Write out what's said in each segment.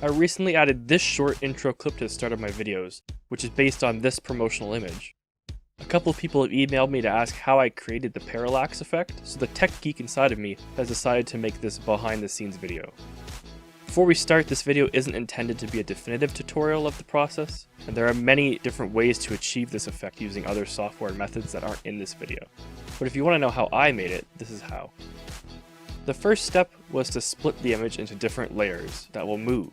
I recently added this short intro clip to the start of my videos, which is based on this promotional image. A couple of people have emailed me to ask how I created the parallax effect, so the tech geek inside of me has decided to make this behind the scenes video. Before we start, this video isn't intended to be a definitive tutorial of the process, and there are many different ways to achieve this effect using other software and methods that aren't in this video. But if you want to know how I made it, this is how. The first step was to split the image into different layers that will move.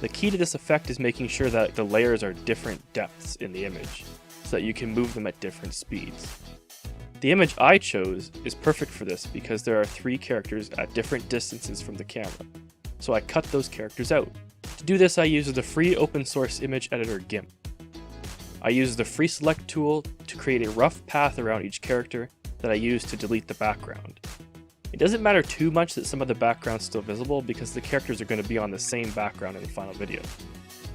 The key to this effect is making sure that the layers are different depths in the image, so that you can move them at different speeds. The image I chose is perfect for this because there are 3 characters at different distances from the camera, so I cut those characters out. To do this, I used the free open source image editor GIMP. I used the free select tool to create a rough path around each character that I used to delete the background. It doesn't matter too much that some of the background is still visible because the characters are going to be on the same background in the final video.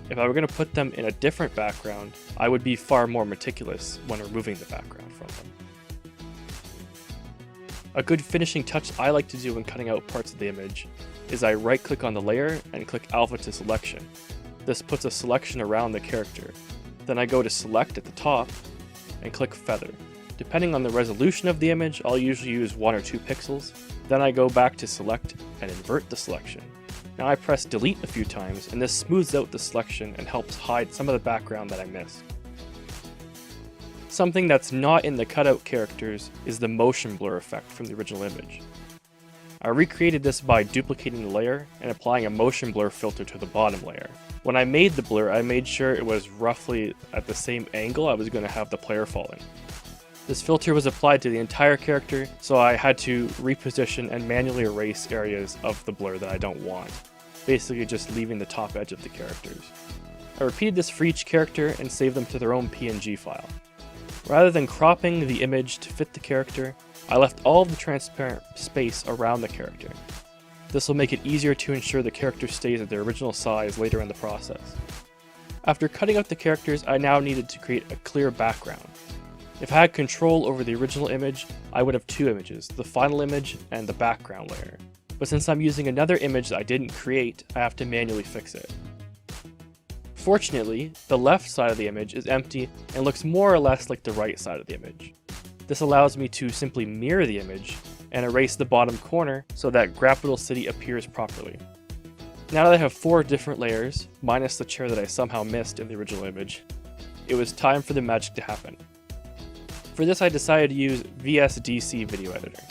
If I were going to put them in a different background, I would be far more meticulous when removing the background from them. A good finishing touch I like to do when cutting out parts of the image is I right click on the layer and click alpha to selection. This puts a selection around the character. Then I go to select at the top and click feather. Depending on the resolution of the image, I'll usually use 1 or 2 pixels. Then I go back to select and invert the selection. Now I press delete a few times and this smooths out the selection and helps hide some of the background that I missed. Something that's not in the cutout characters is the motion blur effect from the original image. I recreated this by duplicating the layer and applying a motion blur filter to the bottom layer. When I made the blur, I made sure it was roughly at the same angle I was going to have the player falling. This filter was applied to the entire character, so I had to reposition and manually erase areas of the blur that I don't want, basically just leaving the top edge of the characters. I repeated this for each character and saved them to their own PNG file. Rather than cropping the image to fit the character, I left all of the transparent space around the character. This will make it easier to ensure the character stays at their original size later in the process. After cutting out the characters, I now needed to create a clear background. If I had control over the original image, I would have 2 images, the final image and the background layer. But since I'm using another image that I didn't create, I have to manually fix it. Fortunately, the left side of the image is empty and looks more or less like the right side of the image. This allows me to simply mirror the image and erase the bottom corner so that Graphital City appears properly. Now that I have 4 different layers, minus the chair that I somehow missed in the original image, it was time for the magic to happen. For this, I decided to use VSDC Video Editor.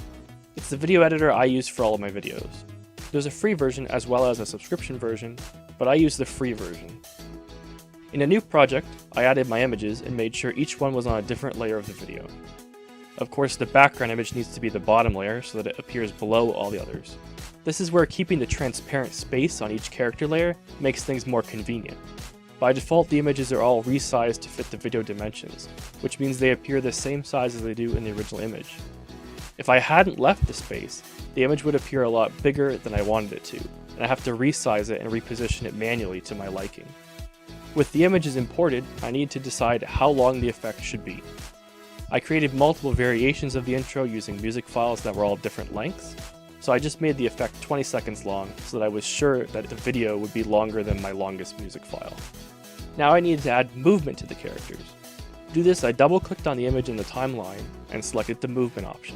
It's the video editor I use for all of my videos. There's a free version as well as a subscription version, but I use the free version. In a new project, I added my images and made sure each one was on a different layer of the video. Of course, the background image needs to be the bottom layer so that it appears below all the others. This is where keeping the transparent space on each character layer makes things more convenient. By default, the images are all resized to fit the video dimensions, which means they appear the same size as they do in the original image. If I hadn't left the space, the image would appear a lot bigger than I wanted it to, and I have to resize it and reposition it manually to my liking. With the images imported, I need to decide how long the effect should be. I created multiple variations of the intro using music files that were all different lengths, so I just made the effect 20 seconds long so that I was sure that the video would be longer than my longest music file. Now I needed to add movement to the characters. To do this, I double-clicked on the image in the timeline and selected the movement option.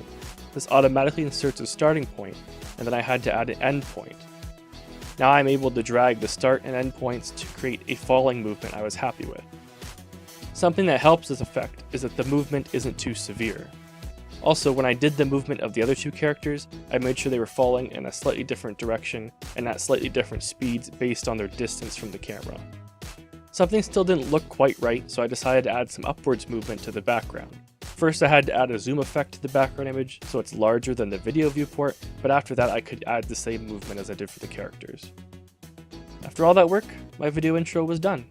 This automatically inserts a starting point, and then I had to add an end point. Now I'm able to drag the start and end points to create a falling movement I was happy with. Something that helps this effect is that the movement isn't too severe. Also, when I did the movement of the other 2 characters, I made sure they were falling in a slightly different direction and at slightly different speeds based on their distance from the camera. Something still didn't look quite right, so I decided to add some upwards movement to the background. First, I had to add a zoom effect to the background image so it's larger than the video viewport, but after that I could add the same movement as I did for the characters. After all that work, my video intro was done.